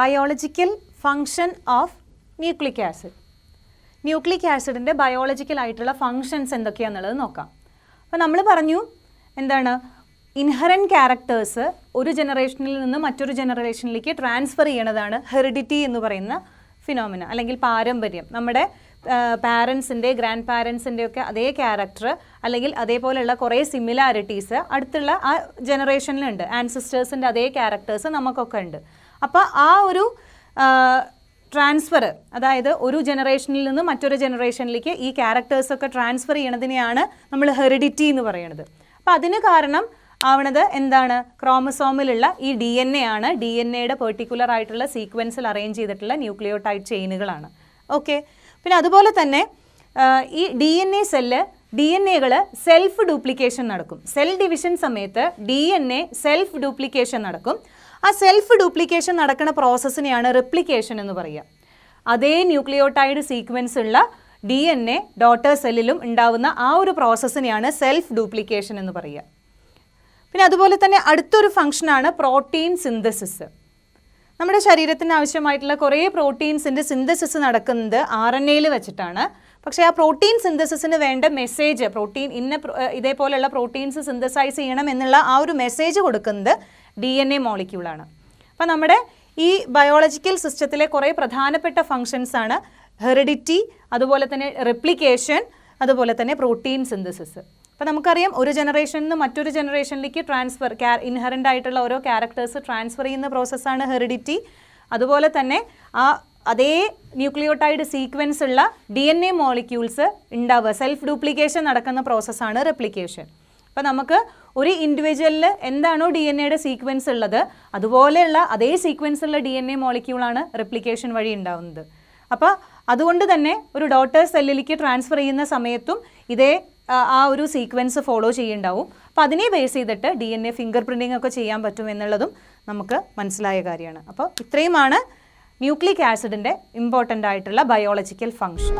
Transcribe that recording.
Biological function of nucleic acid. Nucleic ആസിഡിൻ്റെ ബയോളജിക്കലായിട്ടുള്ള functions എന്തൊക്കെയാണെന്നുള്ളത് നോക്കാം. അപ്പോൾ നമ്മൾ പറഞ്ഞു എന്താണ്, ഇൻഹറൻറ്റ് ക്യാരക്ടേഴ്സ് ഒരു ജനറേഷനിൽ നിന്ന് മറ്റൊരു ജനറേഷനിലേക്ക് ട്രാൻസ്ഫർ ചെയ്യണതാണ് ഹെറിഡിറ്റി എന്ന് പറയുന്ന ഫിനോമിന, അല്ലെങ്കിൽ പാരമ്പര്യം. നമ്മുടെ പാരൻസിൻ്റെ, ഗ്രാൻഡ് പാരൻസിൻ്റെ ഒക്കെ അതേ ക്യാരക്ടർ അല്ലെങ്കിൽ അതേപോലെയുള്ള കുറേ സിമിലാരിറ്റീസ് അടുത്തുള്ള ആ ജനറേഷനിലുണ്ട്. ആൻസിസ്റ്റേഴ്സിൻ്റെ അതേ ക്യാരക്ടേഴ്സ് നമുക്കൊക്കെ ഉണ്ട്. അപ്പോൾ ആ ഒരു ട്രാൻസ്ഫർ, അതായത് ഒരു ജനറേഷനിൽ നിന്ന് മറ്റൊരു ജനറേഷനിലേക്ക് ഈ ക്യാരക്ടേഴ്സൊക്കെ ട്രാൻസ്ഫർ ചെയ്യണതിനെയാണ് നമ്മൾ ഹെറിഡിറ്റി എന്ന് പറയുന്നത്. അപ്പോൾ അതിന് കാരണം ആവണത് എന്താണ്, ക്രോമസോമിലുള്ള ഈ DNA ആണ്. DNA-യുടെ പെർട്ടിക്കുലർ ആയിട്ടുള്ള സീക്വൻസിൽ അറേഞ്ച് ചെയ്തിട്ടുള്ള ന്യൂക്ലിയോടൈഡ് ചെയിനുകളാണ്. ഓക്കെ. പിന്നെ അതുപോലെ തന്നെ ഈ DNA സെല്ല്, DNA-കൾ സെൽഫ് ഡ്യൂപ്ലിക്കേഷൻ നടക്കും. സെൽ ഡിവിഷൻ സമയത്ത് DNA സെൽഫ് ഡ്യൂപ്ലിക്കേഷൻ നടക്കും. ആ സെൽഫ് ഡ്യൂപ്ലിക്കേഷൻ നടക്കുന്ന പ്രോസസ്സിനെയാണ് റെപ്ലിക്കേഷൻ എന്ന് പറയുക. അതേ ന്യൂക്ലിയോടൈഡ് സീക്വൻസ് ഉള്ള DNA ഡോട്ടർ സെല്ലിലും ഉണ്ടാവുന്ന ആ ഒരു പ്രോസസ്സിനെയാണ് സെൽഫ് ഡ്യൂപ്ലിക്കേഷൻ എന്ന് പറയുക. പിന്നെ അതുപോലെ തന്നെ അടുത്തൊരു ഫംഗ്ഷനാണ് പ്രോട്ടീൻ സിന്തസിസ്. നമ്മുടെ ശരീരത്തിന് ആവശ്യമായിട്ടുള്ള കുറേ പ്രോട്ടീൻസിൻ്റെ സിന്തസിസ് നടക്കുന്നത് RNA-യിൽ വെച്ചിട്ടാണ്. പക്ഷേ ആ പ്രോട്ടീൻ സിന്തസിസിന് വേണ്ട മെസ്സേജ്, പ്രോട്ടീൻ ഇതേപോലെയുള്ള പ്രോട്ടീൻസ് സിന്തസൈസ് ചെയ്യണം എന്നുള്ള ആ ഒരു മെസ്സേജ് കൊടുക്കുന്നത് DNA മോളിക്യൂളാണ്. അപ്പോൾ നമ്മുടെ ഈ ബയോളജിക്കൽ സിസ്റ്റത്തിലെ കുറേ പ്രധാനപ്പെട്ട ഫങ്ഷൻസാണ് ഹെറിഡിറ്റി, അതുപോലെ തന്നെ റെപ്ലിക്കേഷൻ, അതുപോലെ തന്നെ പ്രോട്ടീൻ സിന്തസിസ്. അപ്പോൾ നമുക്കറിയാം ഒരു ജനറേഷനിൽ നിന്ന് മറ്റൊരു ജനറേഷനിലേക്ക് ട്രാൻസ്ഫർ, ഇൻഹറൻ്റ് ആയിട്ടുള്ള ഓരോ ക്യാരക്ടേഴ്സ് ട്രാൻസ്ഫർ ചെയ്യുന്ന പ്രോസസ്സാണ് ഹെറിഡിറ്റി. അതുപോലെ തന്നെ ആ അതേ ന്യൂക്ലിയോടൈഡ് സീക്വൻസ് ഉള്ള DNA മോളിക്യൂൾസ് ഉണ്ടാവുക, സെൽഫ് ഡ്യൂപ്ലിക്കേഷൻ നടക്കുന്ന പ്രോസസ്സാണ് റെപ്ലിക്കേഷൻ. അപ്പോൾ നമുക്ക് ഒരു ഇൻഡിവിജ്വലിൽ എന്താണോ DNA-യുടെ സീക്വൻസ് ഉള്ളത് അതുപോലെയുള്ള അതേ സീക്വൻസ് ഉള്ള DNA മോളിക്യൂളാണ് റെപ്ലിക്കേഷൻ വഴി ഉണ്ടാവുന്നത്. അപ്പോൾ അതുകൊണ്ട് തന്നെ ഒരു ഡോട്ടർ സെല്ലിലേക്ക് ട്രാൻസ്ഫർ ചെയ്യുന്ന സമയത്തും ഇതേ ആ ഒരു സീക്വൻസ് ഫോളോ ചെയ്യുന്നുണ്ടാവും. അപ്പോൾ അതിനെ ബേസ് ചെയ്തിട്ട് DNA ഫിംഗർ പ്രിൻറ്റിംഗ് ഒക്കെ ചെയ്യാൻ പറ്റും എന്നുള്ളതും നമുക്ക് മനസ്സിലായ കാര്യമാണ്. അപ്പോൾ ഇത്രയുമാണ് ന്യൂക്ലിക് ആസിഡിൻ്റെ ഇമ്പോർട്ടൻ്റ് ആയിട്ടുള്ള ബയോളജിക്കൽ ഫങ്ഷൻ.